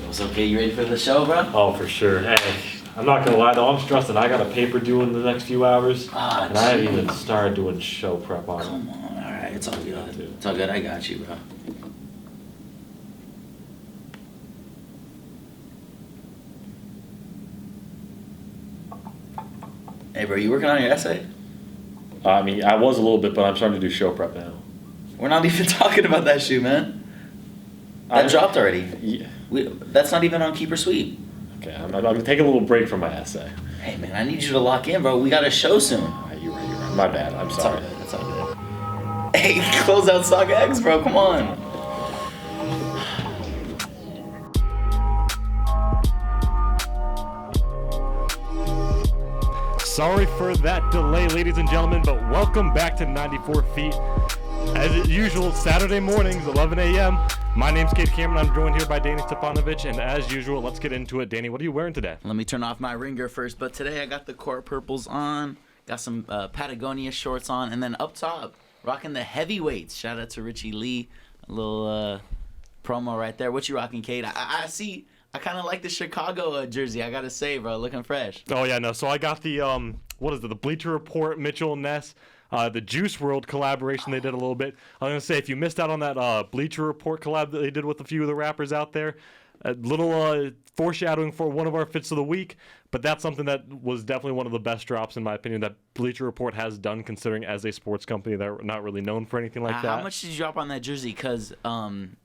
It's okay. You ready for the show, bro? Oh, for sure. Hey, I'm not gonna lie though, I'm stressing. I got a paper due in the next few hours, and I haven't even started doing show prep on it. Come on, all right. It's all good. It's all good. I got you, bro. Hey, bro, you working on your essay? I mean, I was a little bit, but I'm starting to do show prep now. We're not even talking about that shoe, man. That dropped already. Yeah. That's not even on Keep or Sweep. Okay, I'm taking a little break from my essay. Hey, man, I need you to lock in, bro. We got a show soon. You're right. My bad. I'm sorry. It's all good. Hey, close out Sock X, bro. Come on. Sorry for that delay, ladies and gentlemen, but welcome back to 94 Feet. As usual, Saturday mornings, 11 a.m. My name's Kade Cameron. I'm joined here by Danny Stipanovich, and as usual, let's get into it. Danny, what are you wearing today? Let me turn off my ringer first, but today I got the Court Purples on, got some Patagonia shorts on, and then up top, rocking the heavyweights. Shout out to Richie Lee. A little promo right there. What you rocking, Kade? I see. I kind of like the Chicago jersey, I gotta say, bro. Looking fresh. Oh, yeah, no. So I got the, the Bleacher Report, Mitchell Ness, the Juice World collaboration they did a little bit. I was going to say, if you missed out on that Bleacher Report collab that they did with a few of the rappers out there, a little foreshadowing for one of our fits of the week, but that's something that was definitely one of the best drops, in my opinion, that Bleacher Report has done, considering as a sports company, they're not really known for anything like that. How much did you drop on that jersey? Because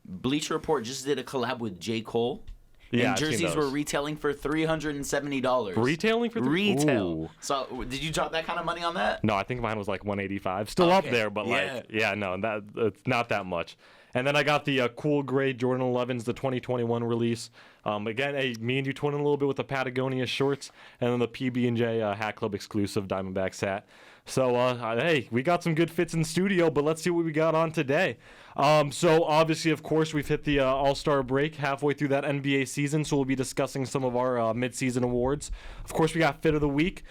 Bleacher Report just did a collab with J. Cole. Yeah, and jerseys were retailing for $370. Retailing for retail. Ooh. So did you drop that kind of money on that? No, I think mine was like $185. Still up there, but it's not that much. And then I got the cool gray Jordan 11s, the 2021 release. Again, me and you twinning a little bit with the Patagonia shorts, and then the PB&J Hat Club exclusive Diamondbacks hat. So, hey, we got some good fits in the studio, but let's see what we got on today. So, obviously, of course, we've hit the All-Star break halfway through that NBA season, so we'll be discussing some of our midseason awards. Of course, we got Fit of the Week.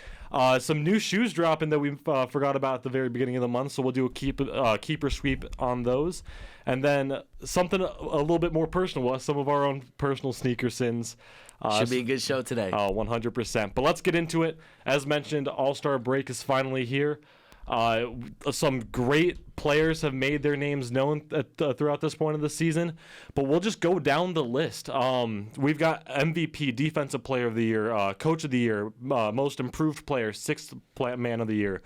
Some new shoes dropping that we forgot about at the very beginning of the month, so we'll do a keeper sweep on those. And then something a little bit more personal, some of our own personal sneaker sins. Should be a good show today. Oh, 100%. But let's get into it. As mentioned, All-Star break is finally here. Some great players have made their names known throughout this point of the season, but we'll just go down the list. We've got MVP, Defensive Player of the Year, Coach of the Year, Most Improved Player, Sixth Man of the Year.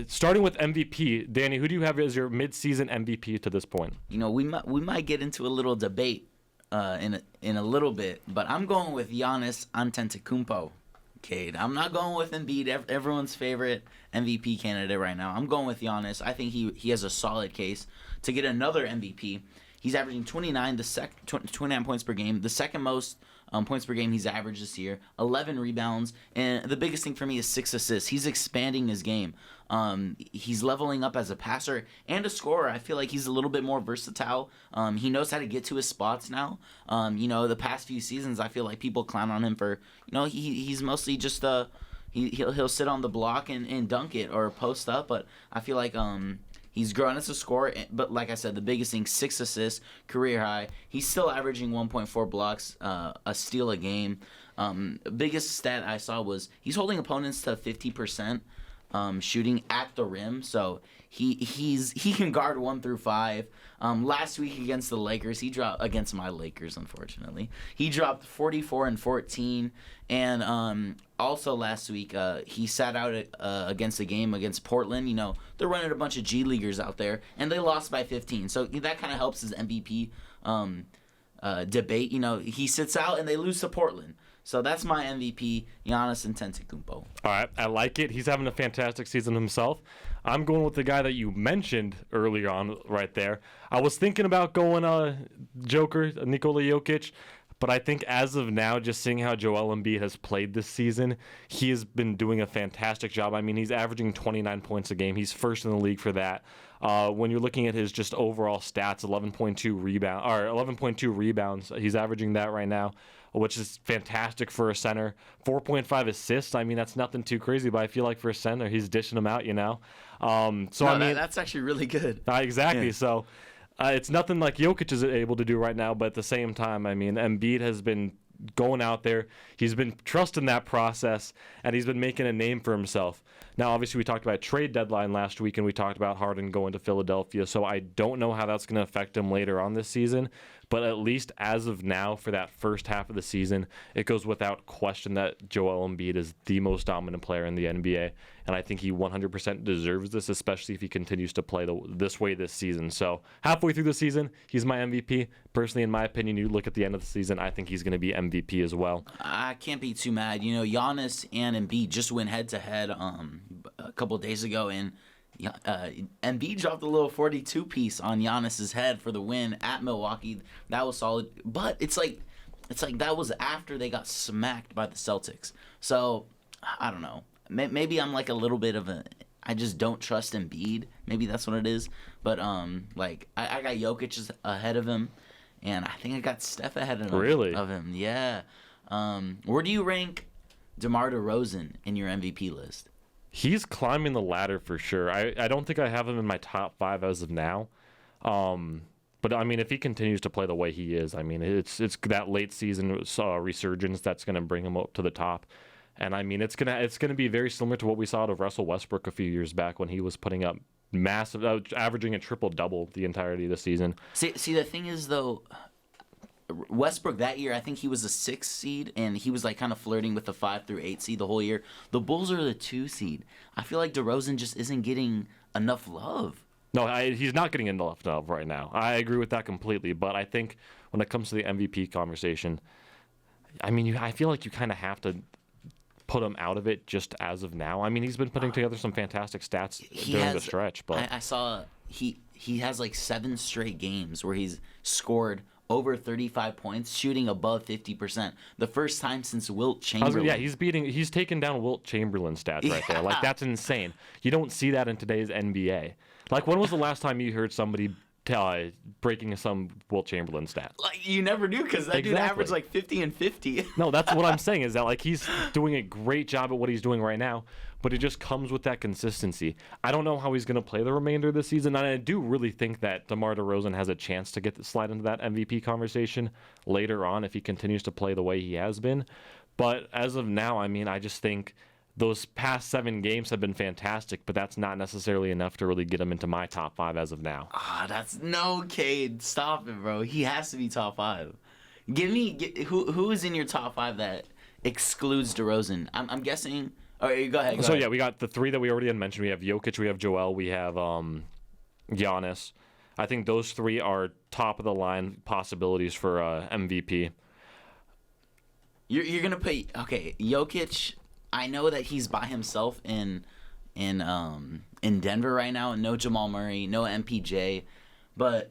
Starting with MVP, Danny, who do you have as your mid-season MVP to this point? You know, we might get into a little debate in a little bit, but I'm going with Giannis Antetokounmpo. Kade. I'm not going with Embiid, everyone's favorite MVP candidate right now. I'm going with Giannis. I think he has a solid case to get another MVP. He's averaging 29 points per game, the second most points per game he's averaged this year, 11 rebounds, and the biggest thing for me is 6 assists. He's expanding his game. He's leveling up as a passer and a scorer. I feel like he's a little bit more versatile. He knows how to get to his spots now. The past few seasons, I feel like people clown on him for, he's mostly just he'll sit on the block and dunk it or post up. But I feel like he's grown as a scorer. But like I said, the biggest thing, 6 assists, career high. He's still averaging 1.4 blocks, a steal a game. Biggest stat I saw was he's holding opponents to 50%. Shooting at the rim, so he can guard 1 through 5. Last week against the Lakers, he dropped against my Lakers. Unfortunately, he dropped 44 and 14, and also last week he sat out against a game against Portland. They're running a bunch of G Leaguers out there, and they lost by 15. So that kind of helps his MVP debate. He sits out and they lose to Portland. So that's my MVP, Giannis Antetokounmpo. All right, I like it. He's having a fantastic season himself. I'm going with the guy that you mentioned earlier on right there. I was thinking about going Joker, Nikola Jokic, but I think as of now, just seeing how Joel Embiid has played this season, he has been doing a fantastic job. I mean, he's averaging 29 points a game. He's first in the league for that. When you're looking at his just overall stats, 11.2 rebounds, he's averaging that right now, which is fantastic for a center. 4.5 assists. I mean, that's nothing too crazy, but I feel like for a center, he's dishing them out, That's actually really good. Exactly. Yeah. So It's nothing like Jokic is able to do right now, but at the same time, I mean, Embiid has been going out there. He's been trusting that process, and he's been making a name for himself. Now, obviously, we talked about trade deadline last week, and we talked about Harden going to Philadelphia, so I don't know how that's going to affect him later on this season, but at least as of now, for that first half of the season, it goes without question that Joel Embiid is the most dominant player in the NBA, and I think he 100% deserves this, especially if he continues to play this way this season. So halfway through the season, he's my MVP. Personally, in my opinion, you look at the end of the season, I think he's going to be MVP as well. I can't be too mad. You know, Giannis and Embiid just went head-to-head a couple of days ago, and Embiid dropped a little 42 piece on Giannis's head for the win at Milwaukee. That was solid, but it's like that was after they got smacked by the Celtics. So I don't know. Maybe I'm like a little bit of I just don't trust Embiid. Maybe that's what it is. But like I got Jokic ahead of him, and I think I got Steph ahead of him. Really? Of him, yeah. Where do you rank DeMar DeRozan in your MVP list? He's climbing the ladder for sure. I don't think I have him in my top 5 as of now. But I mean, if he continues to play the way he is, I mean, it's that late season resurgence that's going to bring him up to the top. And I mean, it's gonna be very similar to what we saw out of Russell Westbrook a few years back when he was putting up massive, averaging a triple-double the entirety of the season. See, the thing is though, Westbrook that year, I think he was a 6 seed, and he was like kind of flirting with the 5 through 8 seed the whole year. The Bulls are the 2 seed. I feel like DeRozan just isn't getting enough love. No, he's not getting enough love right now. I agree with that completely. But I think when it comes to the MVP conversation, I mean, I feel like you kind of have to put him out of it just as of now. I mean, he's been putting together some fantastic stats during the stretch. But I saw he has like 7 straight games where he's scored over 35 points, shooting above 50%. The first time since Wilt Chamberlain. He's taken down Wilt Chamberlain stats right there. Like, that's insane. You don't see that in today's NBA. Like, when was the last time you heard somebody breaking some Wilt Chamberlain stat? Like, you never knew, because that dude averaged like 50 and 50. No, that's what I'm saying, is that like he's doing a great job at what he's doing right now, but it just comes with that consistency. I don't know how he's going to play the remainder of the season, and I do really think that DeMar DeRozan has a chance to slide into that MVP conversation later on if he continues to play the way he has been. But as of now, I mean, I just think those past 7 games have been fantastic, but that's not necessarily enough to really get him into my top 5 as of now. No, Kade. Stop it, bro. He has to be top 5. Who is in your top 5 that excludes DeRozan? I'm guessing. All right, go ahead. Yeah, we got the 3 that we already had mentioned. We have Jokic, we have Joel, we have Giannis. I think those 3 are top of the line possibilities for MVP. You're gonna put Jokic. I know that he's by himself in Denver right now, and no Jamal Murray, no MPJ, but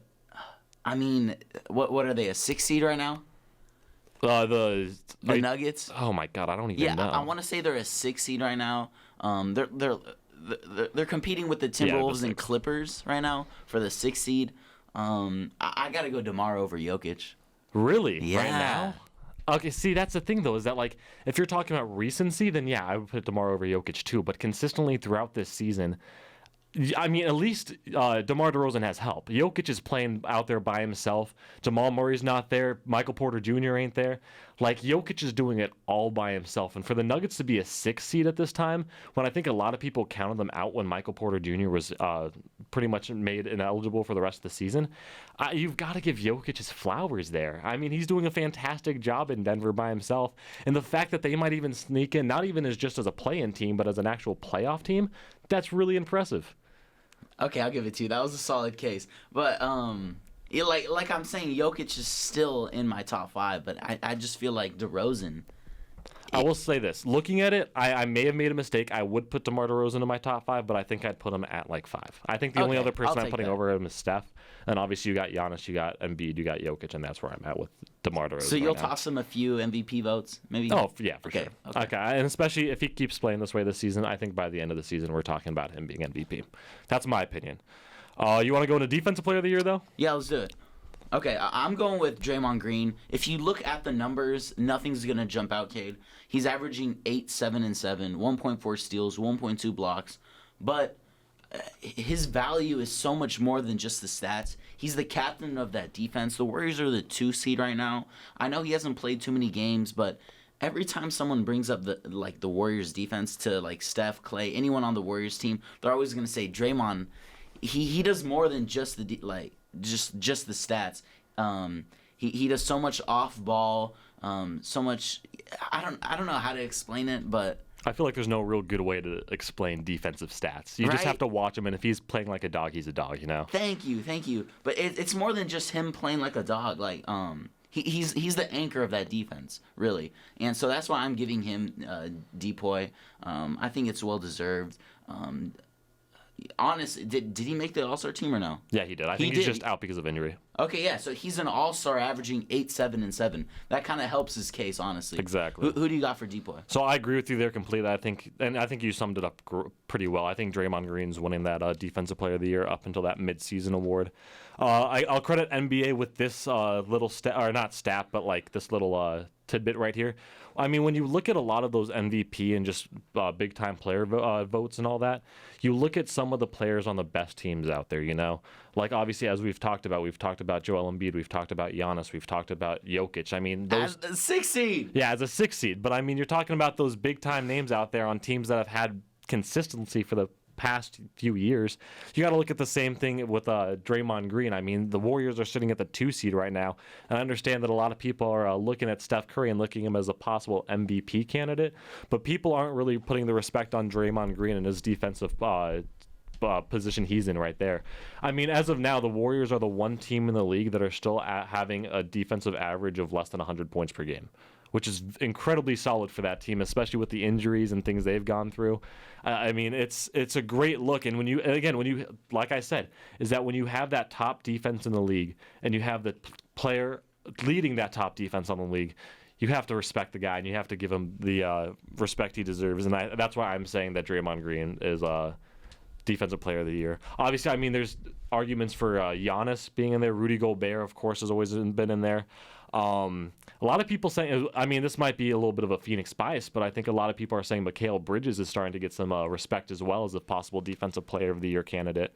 I mean, what are they, a 6 seed right now? The Nuggets. Oh my God, I don't even know. I want to say they're a 6 seed right now. They're competing with the Timberwolves and Clippers right now for the 6 seed. I gotta go DeMar over Jokic. Really? Yeah. Right now? Okay, see, that's the thing, though, is that, like, if you're talking about recency, then, yeah, I would put DeMar over Jokic, too. But consistently throughout this season, I mean, at least DeMar DeRozan has help. Jokic is playing out there by himself. Jamal Murray's not there. Michael Porter Jr. ain't there. Like, Jokic is doing it all by himself. And for the Nuggets to be a 6 seed at this time, when I think a lot of people counted them out when Michael Porter Jr. was pretty much made ineligible for the rest of the season, you've got to give Jokic his flowers there. I mean, he's doing a fantastic job in Denver by himself. And the fact that they might even sneak in, not even just as a play-in team, but as an actual playoff team, that's really impressive. Okay, I'll give it to you. That was a solid case. But like I'm saying, Jokic is still in my top 5, but I just feel like DeRozan. I will say this. Looking at it, I may have made a mistake. I would put DeMar DeRozan in my top 5, but I think I'd put him at like 5. I think the only other person I'm putting over him is Steph. And obviously you got Giannis, you got Embiid, you got Jokic, and that's where I'm at with DeMar DeRozan. So you'll toss him a few MVP votes, maybe? Oh, yeah, for sure. Okay, and especially if he keeps playing this way this season, I think by the end of the season we're talking about him being MVP. That's my opinion. You want to go into Defensive Player of the Year, though? Yeah, let's do it. Okay, I'm going with Draymond Green. If you look at the numbers, nothing's going to jump out, Kade. He's averaging 8, 7, and 7, 1.4 steals, 1.2 blocks. But his value is so much more than just the stats. He's the captain of that defense. The Warriors are the 2 seed right now. I know he hasn't played too many games, but every time someone brings up the Warriors defense to like Steph, Clay, anyone on the Warriors team, they're always gonna say Draymond. He does more than just just the stats. He does so much off ball, so much. I don't know how to explain it, but I feel like there's no real good way to explain defensive stats. You just have to watch him, and if he's playing like a dog, he's a dog, you know? Thank you. But it's more than just him playing like a dog. Like, he's the anchor of that defense, really. And so that's why I'm giving him Depoy. I think it's well-deserved. Honest, did he make the All-Star team or no? Yeah, he did. I think he's just out because of injury. Okay, yeah, so he's an All-Star averaging 8, 7, and 7. That kind of helps his case, honestly. Exactly. Who do you got for Depoy? So I agree with you there completely. I think you summed it up pretty well. I think Draymond Green's winning that Defensive Player of the Year up until that midseason award. I'll credit NBA with this little stat, or not stat, but like this little tidbit right here. I mean, when you look at a lot of those MVP and just big-time player votes and all that, you look at some of the players on the best teams out there, you know? Like, obviously, as we've talked about Joel Embiid, we've talked about Giannis, we've talked about Jokic. I mean, those... As a 6 seed! Yeah, as a 6 seed. But, I mean, you're talking about those big-time names out there on teams that have had consistency for the past few years. You got to look at the same thing with Draymond Green. I mean, the Warriors are sitting at the 2 seed right now, and I understand that a lot of people are looking at Steph Curry and looking at him as a possible MVP candidate, but people aren't really putting the respect on Draymond Green and his defensive position he's in right there. I mean, as of now, the Warriors are the one team in the league that are still having a defensive average of less than 100 points per game, which is incredibly solid for that team, especially with the injuries and things they've gone through. I mean, it's a great look. And when you, like I said, is that when you have that top defense in the league and you have the player leading that top defense on the league, you have to respect the guy and you have to give him the respect he deserves. And that's why I'm saying that Draymond Green is Defensive Player of the Year. Obviously, I mean, there's arguments for Giannis being in there. Rudy Gobert, of course, has always been in there. A lot of people saying, I mean, this might be a little bit of a Phoenix bias, but I think a lot of people are saying Mikal Bridges is starting to get some respect as well as a possible Defensive Player of the Year candidate.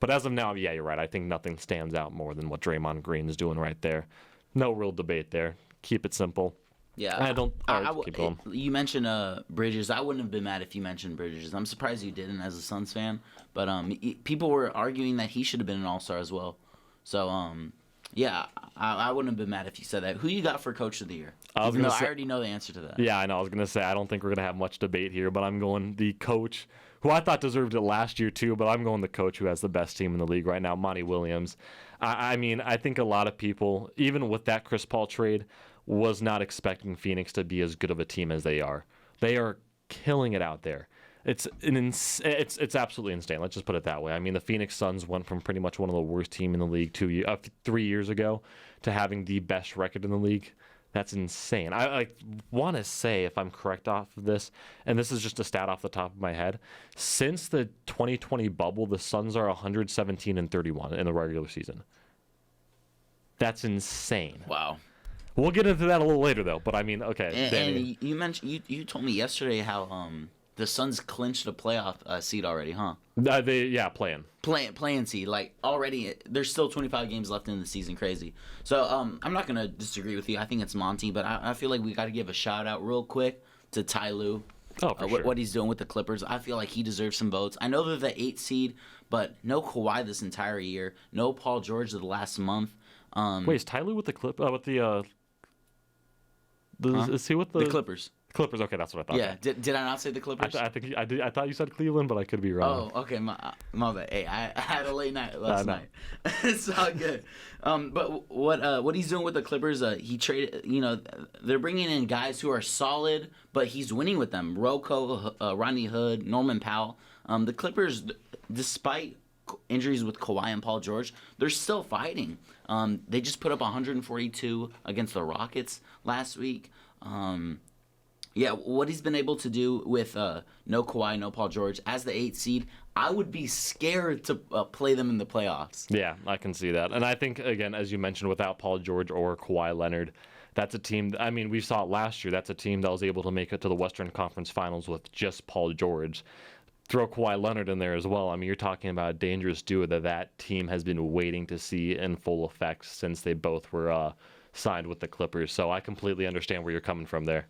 But as of now, yeah, you're right. I think nothing stands out more than what Draymond Green is doing right there. No real debate there. Keep it simple. Yeah, keep going. You mentioned Bridges. I wouldn't have been mad if you mentioned Bridges. I'm surprised you didn't as a Suns fan. But people were arguing that he should have been an All-Star as well. So, yeah, I wouldn't have been mad if you said that. Who you got for Coach of the Year? I already know the answer to that. Yeah, I know. I was going to say, I don't think we're going to have much debate here, but I'm going the coach who I thought deserved it last year too, but I'm going the coach who has the best team in the league right now, Monty Williams. I mean, I think a lot of people, even with that Chris Paul trade, was not expecting Phoenix to be as good of a team as they are. They are killing it out there. It's absolutely insane. Let's just put it that way. I mean, the Phoenix Suns went from pretty much one of the worst teams in the league 3 years ago to having the best record in the league. That's insane. I want to say, if I'm correct off of this, and this is just a stat off the top of my head, since the 2020 bubble, the Suns are 117-31 in the regular season. That's insane. Wow. We'll get into that a little later, though. But I mean, okay. And you mentioned you told me yesterday how the Suns clinched a playoff seed already, huh? Playing seed. Like already, there's still 25 games left in the season. Crazy. So I'm not gonna disagree with you. I think it's Monty, but I feel like we got to give a shout out real quick to Ty Lue. Oh, for sure. What he's doing with the Clippers. I feel like he deserves some votes. I know they're the 8th seed, but no Kawhi this entire year. No Paul George the last month. Wait, is Ty Lue with the is he with the Clippers? Clippers. Okay, that's what I thought. Yeah. Did I not say the Clippers? I think I did. I thought you said Cleveland, but I could be wrong. Oh, okay. My bad. Hey, I had a late night last night. It's all good. But what he's doing with the Clippers? He traded. You know, they're bringing in guys who are solid, but he's winning with them. Rocco, Rodney Hood, Norman Powell. The Clippers, despite injuries with Kawhi and Paul George, they're still fighting. They just put up 142 against the Rockets last week. Yeah, what he's been able to do with no Kawhi, no Paul George, as the 8th seed, I would be scared to play them in the playoffs. Yeah, I can see that. And I think, again, as you mentioned, without Paul George or Kawhi Leonard, that's a team, I mean, we saw it last year, that's a team that was able to make it to the Western Conference Finals with just Paul George. throw Kawhi Leonard in there as well. I mean, you're talking about a dangerous duo that team has been waiting to see in full effect since they both were signed with the Clippers. So I completely understand where you're coming from there.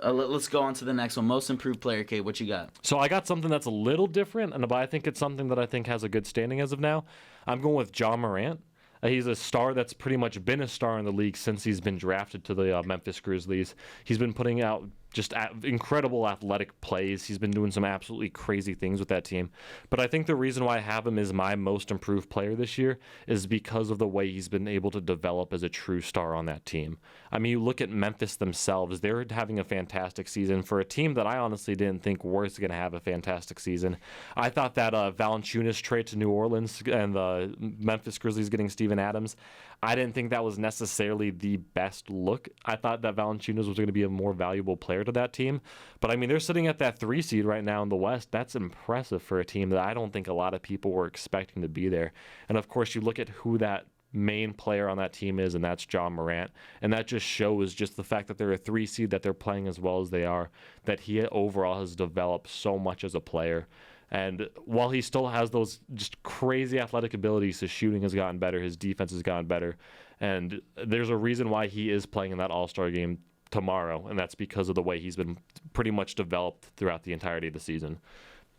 Let's go on to the next one. Most improved player, Kate. What you got? So I got something that's a little different, but I think it's something that I think has a good standing as of now. I'm going with Ja Morant. He's a star that's pretty much been a star in the league since he's been drafted to the Memphis Grizzlies. He's been putting out just incredible athletic plays. He's been doing some absolutely crazy things with that team. But I think the reason why I have him as my most improved player this year is because of the way he's been able to develop as a true star on that team. I mean, you look at Memphis themselves, they're having a fantastic season for a team that I honestly didn't think was going to have a fantastic season. I thought that Valanciunas trade to New Orleans and the Memphis Grizzlies getting Steven Adams, I didn't think that was necessarily the best look. I thought that Valanciunas was going to be a more valuable player to that team. But, I mean, they're sitting at that 3 seed right now in the West. That's impressive for a team that I don't think a lot of people were expecting to be there. And, of course, you look at who that main player on that team is, and that's Ja Morant. And that just shows just the fact that they're a 3 seed, that they're playing as well as they are, that he overall has developed so much as a player. And while he still has those just crazy athletic abilities, his shooting has gotten better, his defense has gotten better. And there's a reason why he is playing in that All-Star game tomorrow, and that's because of the way he's been pretty much developed throughout the entirety of the season.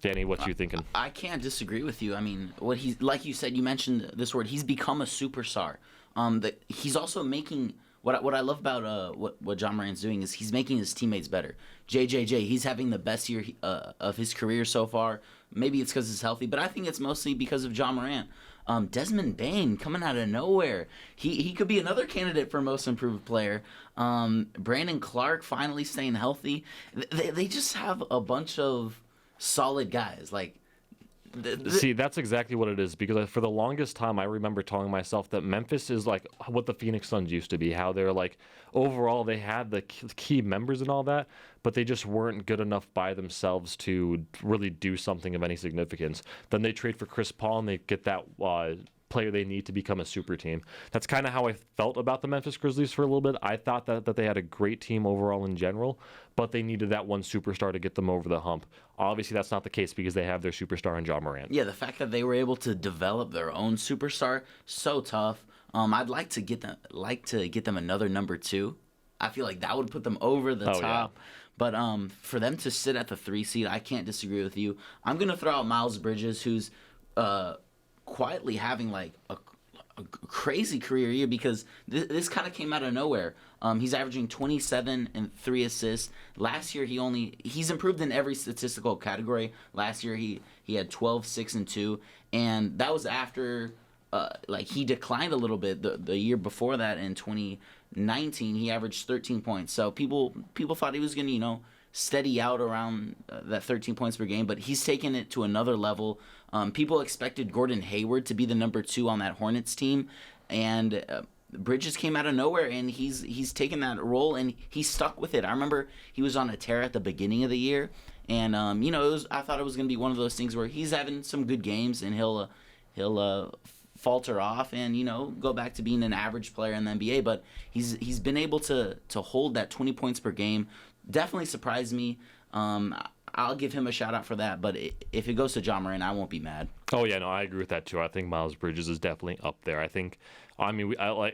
Danny, what you thinking? I can't disagree with you. I mean, what he's like you said, you mentioned this word. He's become a superstar. He's also making what I love about what Ja Morant's doing is he's making his teammates better. JJJ, he's having the best year of his career so far. Maybe it's because he's healthy, but I think it's mostly because of Ja Morant. Desmond Bane coming out of nowhere. He could be another candidate for most improved player. Brandon Clark finally staying healthy. They just have a bunch of solid guys. Like, see, that's exactly what it is, because for the longest time I remember telling myself that Memphis is like what the Phoenix Suns used to be, how they're like overall they had the key members and all that, but they just weren't good enough by themselves to really do something of any significance. Then they trade for Chris Paul and they get that player they need to become a super team. That's kind of how I felt about the Memphis Grizzlies for a little bit. I thought that they had a great team overall in general, but they needed that one superstar to get them over the hump. Obviously, that's not the case because they have their superstar in Ja Morant. Yeah, the fact that they were able to develop their own superstar, so tough. I'd like to get them another number 2. I feel like that would put them over the top. Yeah. But for them to sit at the 3 seed, I can't disagree with you. I'm gonna throw out Miles Bridges, who's quietly having like a crazy career year, because this kind of came out of nowhere. He's averaging 27 and 3 assists. Last year he's improved in every statistical category. Last year he had 12, 6, and 2, and that was after he declined a little bit the year before that. In 2019 he averaged 13 points. So people thought he was gonna steady out around that 13 points per game, but he's taken it to another level. People expected Gordon Hayward to be the number 2 on that Hornets team, and Bridges came out of nowhere, and he's taken that role, and he's stuck with it. I remember he was on a tear at the beginning of the year, and I thought it was going to be one of those things where he's having some good games, and he'll falter off and go back to being an average player in the NBA. But he's been able to hold that 20 points per game. Definitely surprised me. I'll give him a shout out for that, but if it goes to Ja Morant, I won't be mad. Oh yeah, no, I agree with that too. I think Miles Bridges is definitely up there.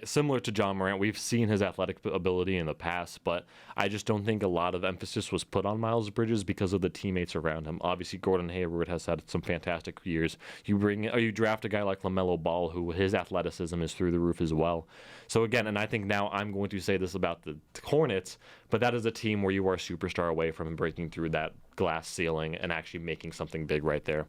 Similar to Ja Morant, we've seen his athletic ability in the past, but I just don't think a lot of emphasis was put on Miles Bridges because of the teammates around him. Obviously, Gordon Hayward has had some fantastic years. You draft a guy like LaMelo Ball, who his athleticism is through the roof as well. So again, and I think now I'm going to say this about the Hornets, but that is a team where you are a superstar away from breaking through that glass ceiling and actually making something big right there.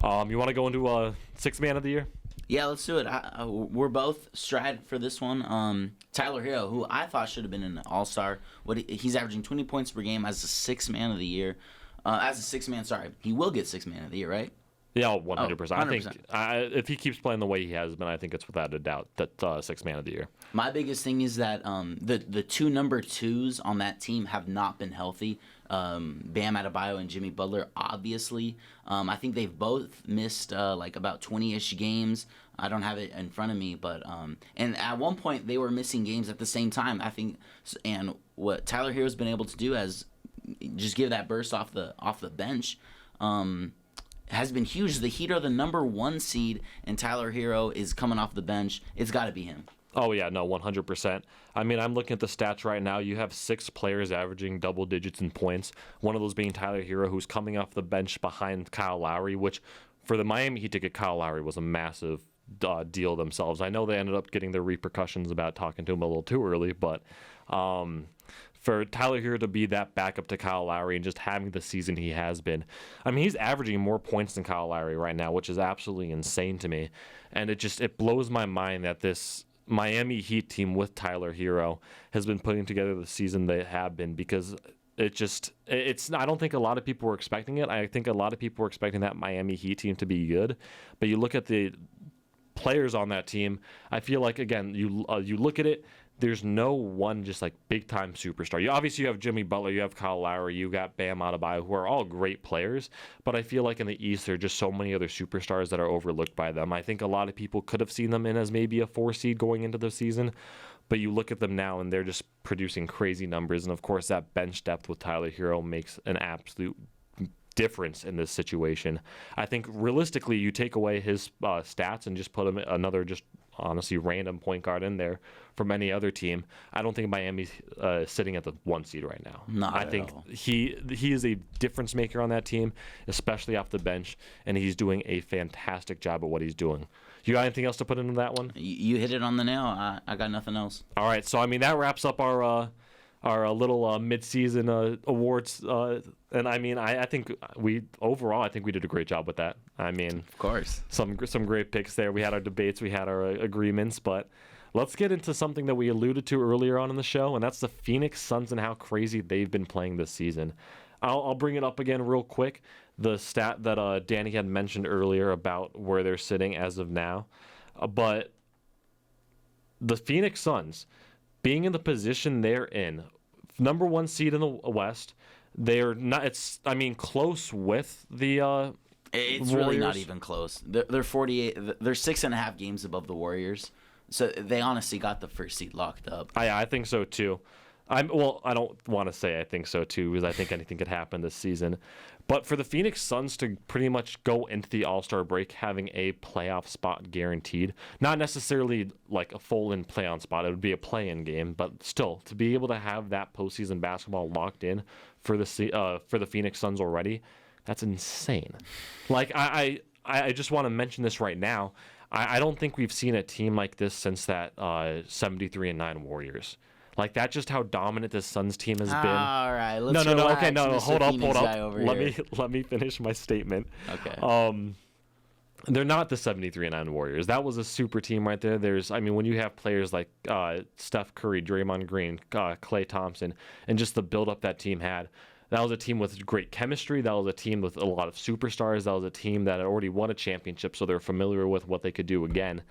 You want to go into Sixth Man of the Year? Yeah, let's do it. We're both stride for this one. Tyler Hero, who I thought should have been an All-Star. He's averaging 20 points per game as the Sixth Man of the Year. He will get Sixth Man of the Year, right? Yeah, 100%. I think if he keeps playing the way he has been, I think it's without a doubt that Sixth Man of the Year. My biggest thing is that the 2 number 2s on that team have not been healthy. Bam Adebayo and Jimmy Butler, obviously. I think they've both missed about 20-ish games. I don't have it in front of me, but and at one point they were missing games at the same time, I think. And what Tyler Hero's been able to do is just give that burst off the bench. has been huge. The Heat are the number 1 seed, and Tyler Hero is coming off the bench. It's got to be him. Oh, yeah, no, 100%. I mean, I'm looking at the stats right now. You have 6 players averaging double digits in points, one of those being Tyler Hero, who's coming off the bench behind Kyle Lowry, which for the Miami Heat to get Kyle Lowry was a massive deal themselves. I know they ended up getting their repercussions about talking to him a little too early, but for Tyler Hero to be that backup to Kyle Lowry and just having the season he has been, I mean, he's averaging more points than Kyle Lowry right now, which is absolutely insane to me. And it blows my mind that this Miami Heat team with Tyler Hero has been putting together the season they have been, because it's I don't think a lot of people were expecting it. I think a lot of people were expecting that Miami Heat team to be good, but you look at the players on that team, I feel like, again, you look at it, there's no one just like big time superstar. You obviously have Jimmy Butler, you have Kyle Lowry, you got Bam Adebayo, who are all great players, but I feel like in the East there are just so many other superstars that are overlooked by them. I think a lot of people could have seen them in as maybe a 4 seed going into the season, but you look at them now and they're just producing crazy numbers, and of course that bench depth with Tyler Hero makes an absolute difference in this situation. I think realistically you take away his stats and just put him another just honestly random point guard in there from any other team, I don't think Miami's sitting at the 1 seed right now. I think he is a difference maker on that team, especially off the bench, and he's doing a fantastic job at what he's doing. You got anything else to put into that one? You hit it on the nail. I got nothing else. All right, so I mean that wraps up our little mid-season awards, and I mean I think we did a great job with that. I mean, of course, some great picks there. We had our debates, we had our agreements, but let's get into something that we alluded to earlier on in the show, and that's the Phoenix Suns and how crazy they've been playing this season. I'll bring it up again real quick. The stat that Danny had mentioned earlier about where they're sitting as of now, but the Phoenix Suns, being in the position they're in, number 1 seed in the West, they're not. It's close with the. It's Warriors. Really not even close. They're 48. They're 6.5 games above the Warriors, so they honestly got the 1st seed locked up. I think so too. I don't want to say I think so too, because I think anything could happen this season. But for the Phoenix Suns to pretty much go into the All-Star break having a playoff spot guaranteed, not necessarily like a full-in play-on spot, it would be a play-in game, but still, to be able to have that postseason basketball locked in for the Phoenix Suns already, that's insane. Like, I just want to mention this right now. I don't think we've seen a team like this since that 73-9 Warriors. Like, that's just how dominant this Suns team has been. All right, let's relax, okay, hold up. Let me finish my statement. Okay. They're not the 73-9 Warriors. That was a super team right there. When you have players like Steph Curry, Draymond Green, Klay Thompson, and just the build-up that team had, that was a team with great chemistry. That was a team with a lot of superstars. That was a team that had already won a championship, so they're familiar with what they could do again.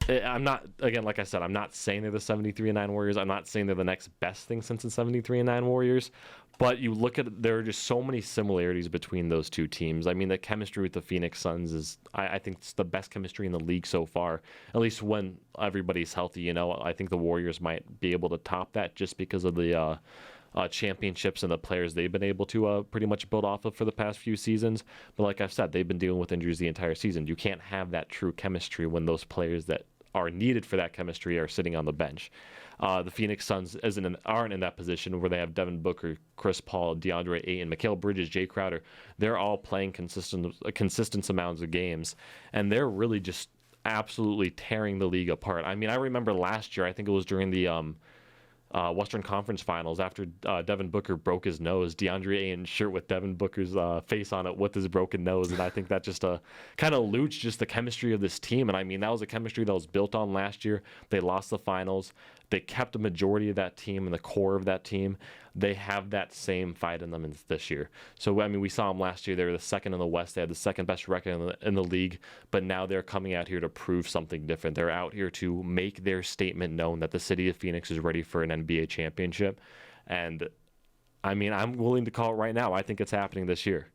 I'm not, again, like I said, I'm not saying they're the 73-9 Warriors. I'm not saying they're the next best thing since the 73-9 Warriors. But you look at, there are just so many similarities between those two teams. I mean, the chemistry with the Phoenix Suns is, I think it's the best chemistry in the league so far, at least when everybody's healthy. I think the Warriors might be able to top that just because of the championships and the players they've been able to pretty much build off of for the past few seasons. But like I've said, they've been dealing with injuries the entire season. You can't have that true chemistry when those players that are needed for that chemistry are sitting on the bench. The Phoenix Suns aren't in that position where they have Devin Booker, Chris Paul, DeAndre Ayton, Mikal Bridges, Jay Crowder. They're all playing consistent amounts of games, and they're really just absolutely tearing the league apart. I mean, I remember last year, I think it was during the Western Conference Finals, after Devin Booker broke his nose, DeAndre Ayton's shirt with Devin Booker's face on it with his broken nose, and I think that just kind of alludes just the chemistry of this team. And I mean, that was a chemistry that was built on last year. They lost the finals. They kept a majority of that team and the core of that team. They have that same fight in them this year. So, I mean, we saw them last year. They were the second in the West. They had the second best record in the league. But now they're coming out here to prove something different. They're out here to make their statement known that the city of Phoenix is ready for an NBA championship. And, I mean, I'm willing to call it right now. I think it's happening this year.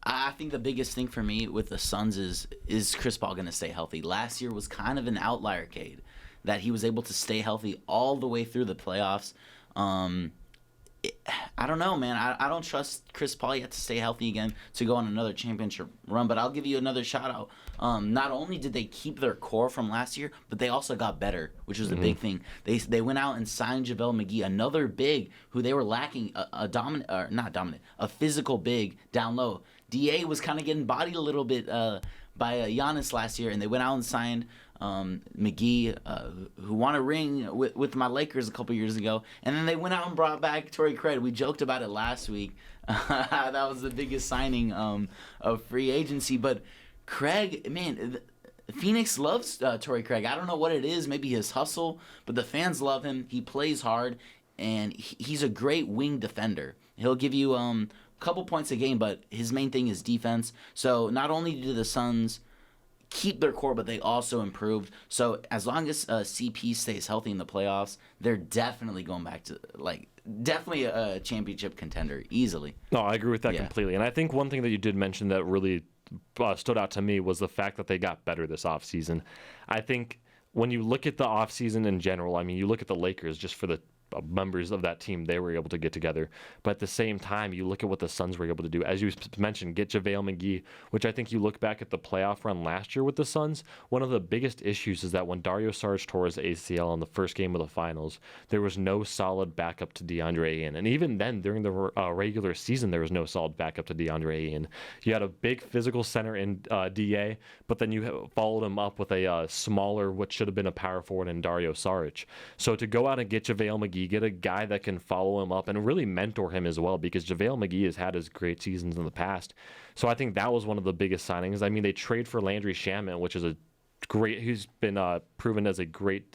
I think the biggest thing for me with the Suns is Chris Paul going to stay healthy. Last year was kind of an outlier, Kade, that he was able to stay healthy all the way through the playoffs. I don't know, man. I don't trust Chris Paul yet to stay healthy again to go on another championship run. But I'll give you another shout out. Not only did they keep their core from last year, but they also got better, which was the big thing. They went out and signed JaVale McGee, another big who they were lacking a physical big down low. Da was kind of getting bodied a little bit by Giannis last year, and they went out and signed McGee, who won a ring with my Lakers a couple years ago, and then they went out and brought back Torrey Craig. We joked about it last week. That was the biggest signing of free agency. But Craig, man, Phoenix loves Torrey Craig. I don't know what it is, maybe his hustle, but the fans love him. He plays hard, and he's a great wing defender. He'll give you a couple points a game, but his main thing is defense. So not only do the Suns keep their core, but they also improved. So as long as CP stays healthy in the playoffs, they're definitely going back to definitely a championship contender easily. No, I agree with that completely. And I think one thing that you did mention that really stood out to me was the fact that they got better this offseason. I think when you look at the offseason in general, I mean, you look at the Lakers just for the members of that team, they were able to get together. But at the same time, you look at what the Suns were able to do. As you mentioned, get JaVale McGee, which I think you look back at the playoff run last year with the Suns, one of the biggest issues is that when Dario Saric tore his ACL in the first game of the finals, there was no solid backup to DeAndre Ayton. And even then, during the regular season, there was no solid backup to DeAndre Ayton. You had a big physical center in DA, but then you followed him up with a smaller, what should have been a power forward in Dario Saric. So to go out and get JaVale McGee, get a guy that can follow him up and really mentor him as well, because JaVale McGee has had his great seasons in the past. So I think that was one of the biggest signings. I mean, they trade for Landry Shamet, which is he's been proven as a great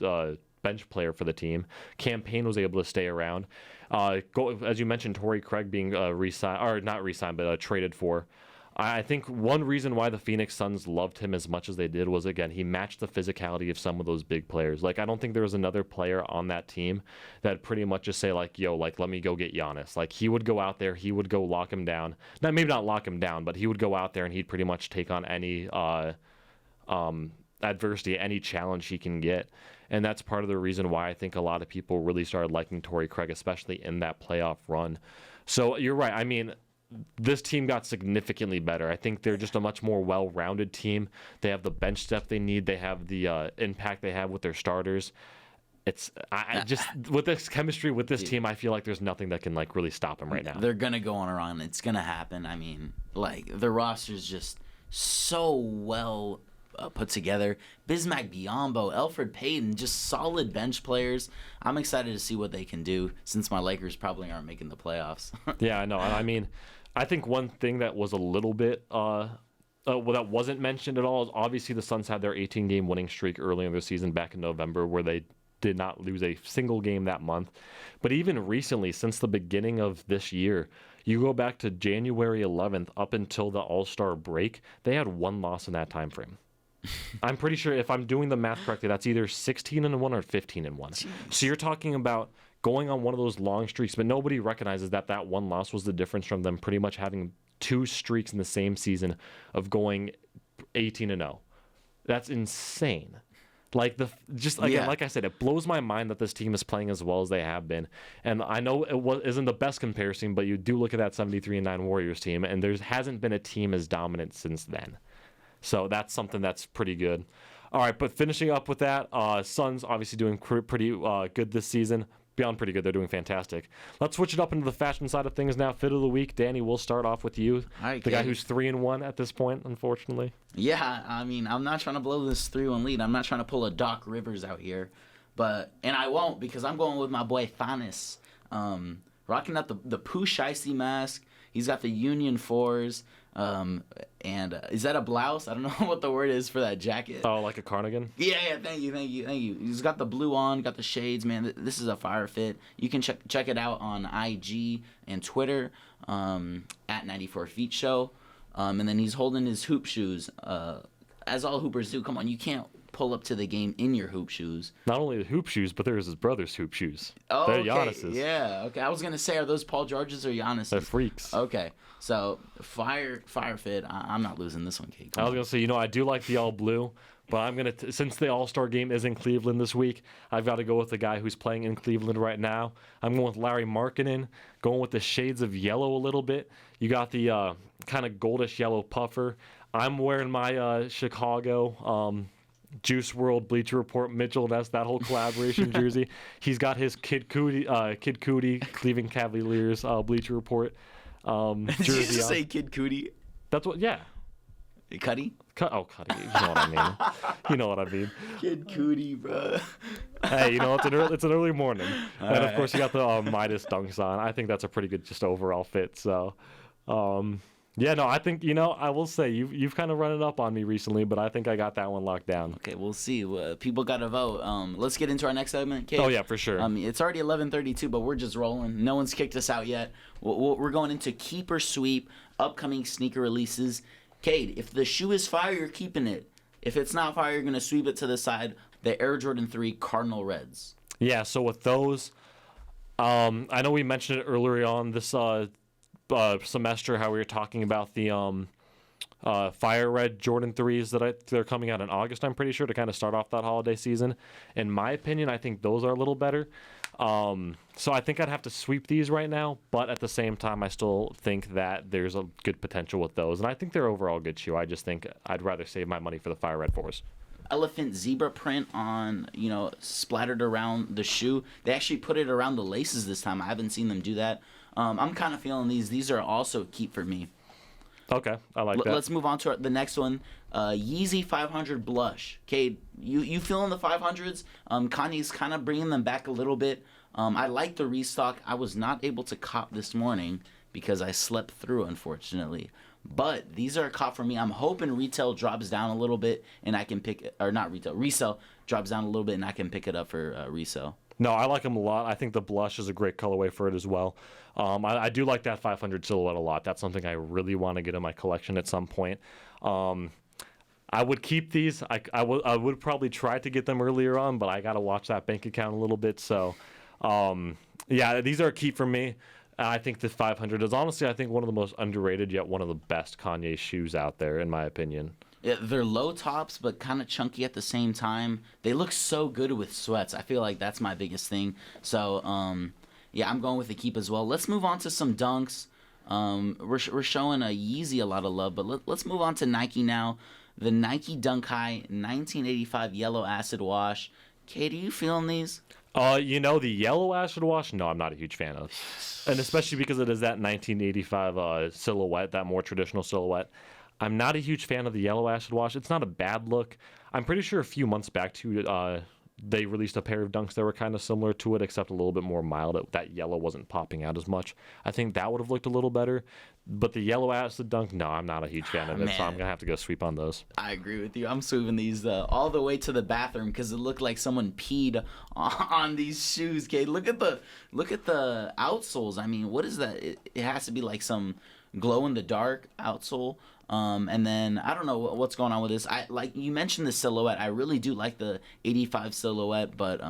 bench player for the team. Campaign was able to stay around. As you mentioned, Torrey Craig being traded for. I think one reason why the Phoenix Suns loved him as much as they did was, again, he matched the physicality of some of those big players. Like, I don't think there was another player on that team that pretty much just say, like, yo, like, let me go get Giannis. Like, he would go out there, he would go lock him down. Maybe not lock him down, but he would go out there and he'd pretty much take on any adversity, any challenge he can get. And that's part of the reason why I think a lot of people really started liking Torrey Craig, especially in that playoff run. So you're right. I mean, this team got significantly better. I think they're just a much more well-rounded team. They have the bench depth they need. They have the impact they have with their starters. I just with this chemistry with this team, I feel like there's nothing that can like really stop them right now. They're gonna go on a run. It's gonna happen. I mean, like the roster's just so well put together. Bismack Biyombo, Elfrid Payton, just solid bench players. I'm excited to see what they can do since my Lakers probably aren't making the playoffs. Yeah, I know. I mean, I think one thing that was a little bit that wasn't mentioned at all is obviously the Suns had their 18-game winning streak early in their season back in November, where they did not lose a single game that month. But even recently, since the beginning of this year, you go back to January 11th up until the All-Star break, they had one loss in that time frame. I'm pretty sure if I'm doing the math correctly, that's either 16-1 or 15-1. Jeez. So you're talking about going on one of those long streaks, but nobody recognizes that one loss was the difference from them pretty much having two streaks in the same season of going 18-0. That's insane. Like like I said, it blows my mind that this team is playing as well as they have been. And I know isn't the best comparison, but you do look at that 73-9 Warriors team, and there hasn't been a team as dominant since then. So that's something that's pretty good. All right, but finishing up with that, Suns obviously doing pretty good this season. Beyond pretty good, they're doing fantastic. Let's switch it up into the fashion side of things now. Fit of the week, Danny, we'll start off with you. Right, the guy who's 3-1 at this point, unfortunately. Yeah, I mean, I'm not trying to blow this 3-1 lead. I'm not trying to pull a Doc Rivers out here, and I won't, because I'm going with my boy Thanis, rocking out the Pooh Shiesty mask. He's got the Union 4s. And is that a blouse? I don't know what the word is for that jacket. Oh, like a cardigan? Yeah, thank you. He's got the blue on, got the shades, man. This is a fire fit. You can check it out on IG and Twitter, at 94 Feet Show. And then he's holding his hoop shoes, as all hoopers do. Come on, you can't pull up to the game in your hoop shoes. Not only the hoop shoes, but there's his brother's hoop shoes. Oh, They're okay. Giannis's. Yeah, okay. I was going to say, are those Paul George's or Giannis's? They're freaks. Okay. So, fire fit. I'm not losing this one, Kate. I was going to say, I do like the all blue, but I'm going to, since the All-Star game is in Cleveland this week, I've got to go with the guy who's playing in Cleveland right now. I'm going with Larry Markkinen, going with the shades of yellow a little bit. You got the kind of goldish yellow puffer. I'm wearing my Chicago Juice World Bleacher Report Mitchell Ness, that whole collaboration jersey. He's got his Kid Cudi Cleveland Cavaliers Bleacher Report jersey. Did you just say Kid Cudi? That's what, yeah. Cudi? Cudi. You know what I mean. You know what I mean. Kid Cudi, bro. Hey, it's an early morning. All and, right. of course, you got the Midas dunks on. I think that's a pretty good just overall fit. So, yeah, no, I think, I will say, you've kind of run it up on me recently, but I think I got that one locked down. Okay, we'll see. People got to vote. Let's get into our next segment, Kate. Oh, yeah, for sure. It's already 11:32, but we're just rolling. No one's kicked us out yet. We're going into keep or sweep, upcoming sneaker releases. Cade, if the shoe is fire, you're keeping it. If it's not fire, you're going to sweep it to the side. The Air Jordan 3 Cardinal Reds. Yeah, so with those, I know we mentioned it earlier on this semester, how we were talking about the Fire Red Jordan 3s they're coming out in August, I'm pretty sure, to kind of start off that holiday season. In my opinion, I think those are a little better. So I think I'd have to sweep these right now, but at the same time, I still think that there's a good potential with those, and I think they're overall a good shoe. I just think I'd rather save my money for the Fire Red 4s. Elephant zebra print on, splattered around the shoe. They actually put it around the laces this time. I haven't seen them do that. I'm kind of feeling these. These are also a keep for me. Okay, I like that. Let's move on to the next one. Yeezy 500 Blush. Cade, you feeling the 500s? Kanye's kind of bringing them back a little bit. I like the restock. I was not able to cop this morning because I slept through, unfortunately. But these are a cop for me. I'm hoping retail drops down a little bit and I can pick it, or not retail, resale drops down a little bit and I can pick it up for resale. No, I like them a lot. I think the blush is a great colorway for it as well. I do like that 500 silhouette a lot. That's something I really want to get in my collection at some point. I would keep these. I would probably try to get them earlier on, but I got to watch that bank account a little bit. So, yeah, these are a keep for me. I think the 500 is honestly, I think, one of the most underrated yet one of the best Kanye shoes out there, in my opinion. Yeah, they're low tops, but kind of chunky at the same time. They look so good with sweats. I feel like that's my biggest thing. So, yeah, I'm going with the keep as well. Let's move on to some dunks. We're showing a Yeezy a lot of love, but let's move on to Nike now. The Nike Dunk High 1985 Yellow Acid Wash. Kate, are you feeling these? The yellow acid wash, no, I'm not a huge fan of. And especially because it is that 1985 silhouette, that more traditional silhouette. I'm not a huge fan of the yellow acid wash. It's not a bad look. I'm pretty sure a few months back, too, they released a pair of dunks that were kind of similar to it, except a little bit more mild. That yellow wasn't popping out as much. I think that would have looked a little better. But the yellow acid dunk, no, I'm not a huge fan of it, so I'm going to have to go sweep on those. I agree with you. I'm sweeping these all the way to the bathroom because it looked like someone peed on these shoes, Kate. Look at the outsoles. I mean, what is that? It has to be like some glow-in-the-dark outsole. And then I don't know what's going on with this. Like you mentioned the silhouette. I really do like the 85 silhouette, but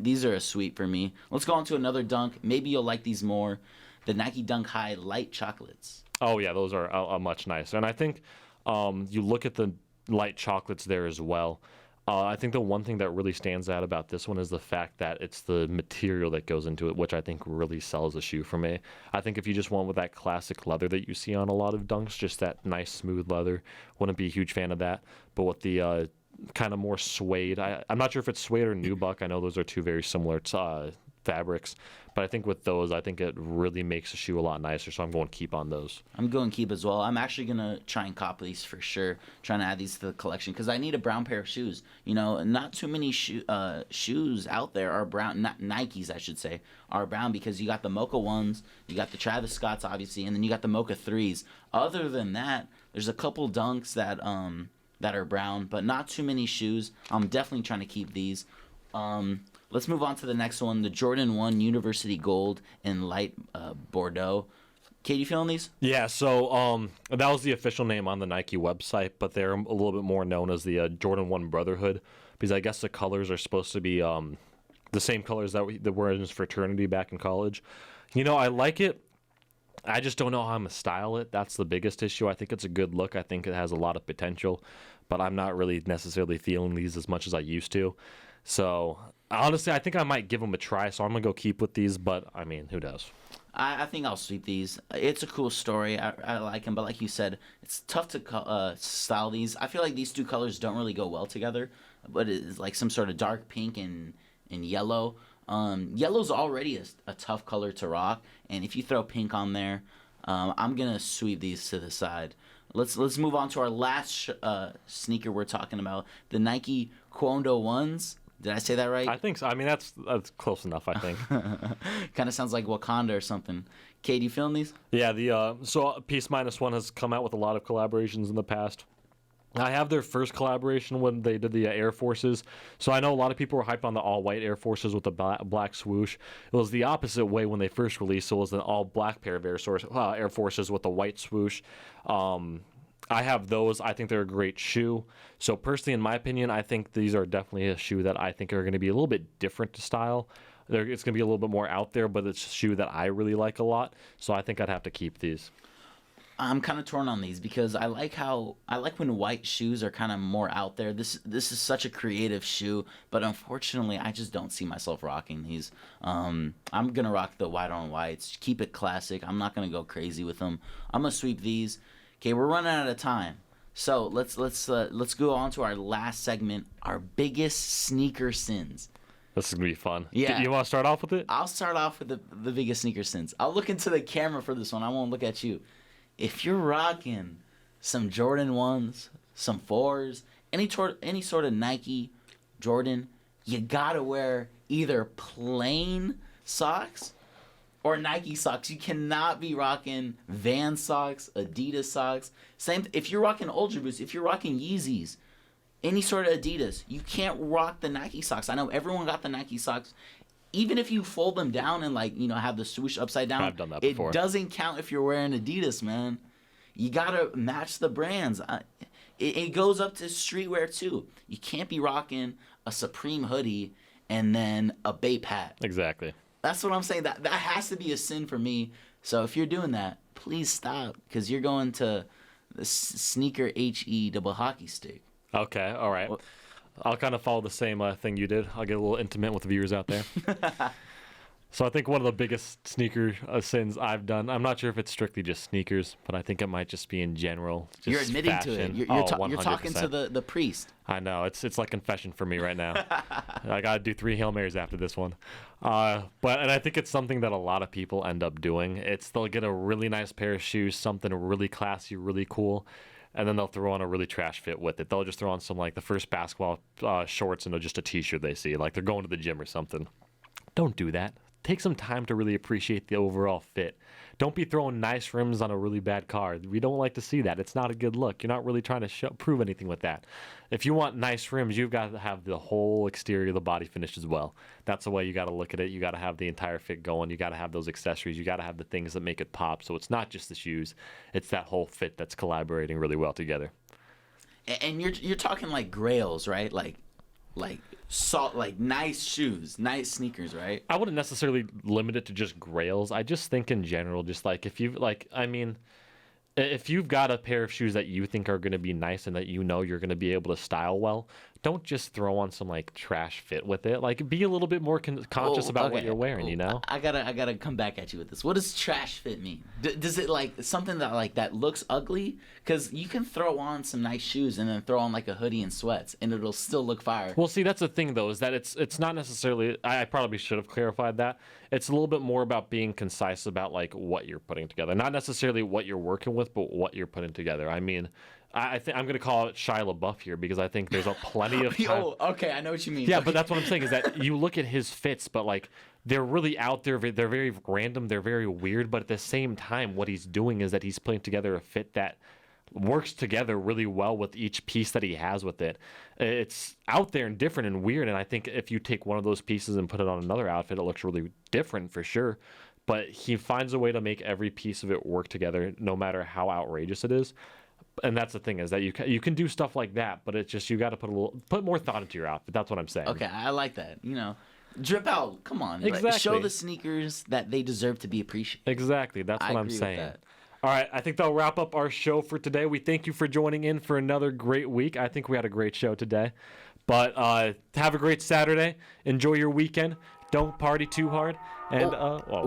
these are a sweep for me. Let's go on to another dunk. Maybe you'll like these more. The Nike Dunk High Light Chocolates. Oh yeah, those are a much nicer. And I think you look at the light chocolates there as well. I think the one thing that really stands out about this one is the fact that it's the material that goes into it, which I think really sells the shoe for me. I think if you just went with that classic leather that you see on a lot of dunks, just that nice smooth leather, wouldn't be a huge fan of that. But with the kind of more suede, I'm not sure if it's suede or nubuck. I know those are two very similar fabrics, but I think with those, I think it really makes the shoe a lot nicer, so I'm going to keep on those. I'm going keep as well. I'm actually going to try and cop these for sure, trying to add these to the collection because I need a brown pair of shoes. Not too many shoes out there are brown, not Nikes, I should say, are brown because you got the Mocha ones, you got the Travis Scotts, obviously, and then you got the Mocha 3s. Other than that, there's a couple dunks that are brown, but not too many shoes. I'm definitely trying to keep these. Let's move on to the next one, the Jordan 1 University Gold in light Bordeaux. Kate, you feeling these? Yeah, so that was the official name on the Nike website, but they're a little bit more known as the Jordan 1 Brotherhood. because I guess the colors are supposed to be the same colors that were in his fraternity back in college. I like it. I just don't know how I'm going to style it. That's the biggest issue. I think it's a good look. I think it has a lot of potential, but I'm not really necessarily feeling these as much as I used to. So, honestly, I think I might give them a try, so I'm going to go keep with these, but, I mean, who knows? I think I'll sweep these. It's a cool story. I like them, but like you said, it's tough to style these. I feel like these two colors don't really go well together, but it's like some sort of dark pink and yellow. Yellow's already a tough color to rock, and if you throw pink on there, I'm gonna sweep these to the side. Let's move on to our last sneaker we're talking about, the Nike Kwondo ones. Did I say that right? I think so. I mean, that's close enough, I think. Kind of sounds like Wakanda or something. Kade, you feeling these? Yeah, so Peace Minus One has come out with a lot of collaborations in the past. I have their first collaboration when they did the Air Forces. So I know a lot of people were hyped on the all-white Air Forces with the black swoosh. It was the opposite way when they first released. So it was an all-black pair of Air Forces with the white swoosh. I have those. I think they're a great shoe. So personally, in my opinion, I think these are definitely a shoe that I think are going to be a little bit different to style. It's going to be a little bit more out there, but it's a shoe that I really like a lot. So I think I'd have to keep these. I'm kind of torn on these because I like when white shoes are kind of more out there. This is such a creative shoe, but unfortunately, I just don't see myself rocking these. I'm gonna rock the white on whites, keep it classic. I'm not gonna go crazy with them. I'm gonna sweep these. Okay, we're running out of time, so let's go on to our last segment, our biggest sneaker sins. This is gonna be fun. Yeah, you want to start off with it? I'll start off with the biggest sneaker sins. I'll look into the camera for this one. I won't look at you. If you're rocking some Jordan 1s, some 4s, any sort of Nike, Jordan, you gotta wear either plain socks or Nike socks. You cannot be rocking Vans socks, Adidas socks. Same if you're rocking Ultra Boost, if you're rocking Yeezys, any sort of Adidas, you can't rock the Nike socks. I know everyone got the Nike socks. Even if you fold them down and have the swoosh upside down, I've done that before. It doesn't count if you're wearing Adidas, man. You gotta match the brands. It goes up to streetwear too. You can't be rocking a Supreme hoodie and then a Bape hat. Exactly. That's what I'm saying. That has to be a sin for me. So if you're doing that, please stop, because you're going to the sneaker HE double hockey stick. Okay, all right. Well, I'll kind of follow the same thing you did. I'll get a little intimate with the viewers out there. So I think one of the biggest sneaker sins I've done, I'm not sure if it's strictly just sneakers, but I think it might just be in general. Just you're admitting fashion. to it. You're talking to the priest. I know. It's like confession for me right now. I got to do 3 Hail Marys after this one. And I think it's something that a lot of people end up doing. They'll get a really nice pair of shoes, something really classy, really cool, and then they'll throw on a really trash fit with it. They'll just throw on some the first basketball shorts and just a t-shirt they see, like they're going to the gym or something. Don't do that. Take some time to really appreciate the overall fit. Don't be throwing nice rims on a really bad car. We don't like to see that. It's not a good look. You're not really trying to prove anything with that. If you want nice rims, you've got to have the whole exterior of the body finished as well. That's the way you got to look at it. You got to have the entire fit going. You got to have those accessories. You got to have the things that make it pop. So it's not just the shoes. It's that whole fit that's collaborating really well together. And you're talking like grails, right? Like nice shoes, nice sneakers, right? I wouldn't necessarily limit it to just grails. I just think in general, just if you've got a pair of shoes that you think are going to be nice and that you're going to be able to style well, don't just throw on some like fit with it. Be a little bit more conscious about what you're wearing. I gotta come back at you with this. What does trash fit mean? Does it something that looks ugly? Because you can throw on some nice shoes and then throw on a hoodie and sweats and it'll still look fire. Well, see, that's the thing though, is that it's not necessarily. I probably should have clarified that. It's a little bit more about being concise about what you're putting together, not necessarily what you're working with, but what you're putting together. I mean, I think I'm going to call it Shia LaBeouf here because I think there's plenty of time. Oh, okay, I know what you mean. Yeah, okay. But that's what I'm saying is that you look at his fits, but they're really out there. They're very random. They're very weird. But at the same time, what he's doing is that he's putting together a fit that works together really well with each piece that he has with it. It's out there and different and weird. And I think if you take one of those pieces and put it on another outfit, it looks really different for sure. But he finds a way to make every piece of it work together, no matter how outrageous it is. And that's the thing, is that you can do stuff like that, but it's just, you got to put more thought into your outfit. That's what I'm saying. Okay, I like that. Drip out. Come on. Exactly. Like, show the sneakers that they deserve to be appreciated. Exactly. That's what I'm saying. All right, I think that'll wrap up our show for today. We thank you for joining in for another great week. I think we had a great show today. But have a great Saturday. Enjoy your weekend. Don't party too hard. And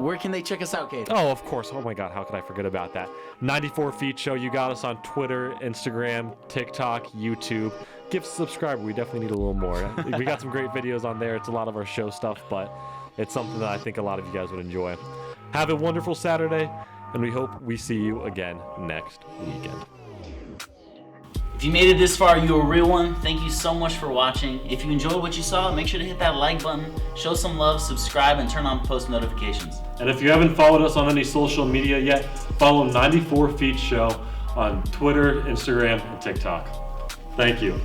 where can they check us out, Kade? Oh, of course. Oh my God, how could I forget about that? 94 Feet Show. You got us on Twitter, Instagram, TikTok, YouTube. Give us a subscribe. We definitely need a little more. We got some great videos on there. It's a lot of our show stuff, but it's something that I think a lot of you guys would enjoy. Have a wonderful Saturday, and we hope we see you again next weekend. If you made it this far, you're a real one. Thank you so much for watching. If you enjoyed what you saw, make sure to hit that like button, show some love, subscribe, and turn on post notifications. And if you haven't followed us on any social media yet, follow 94 Feet Show on Twitter, Instagram, and TikTok. Thank you.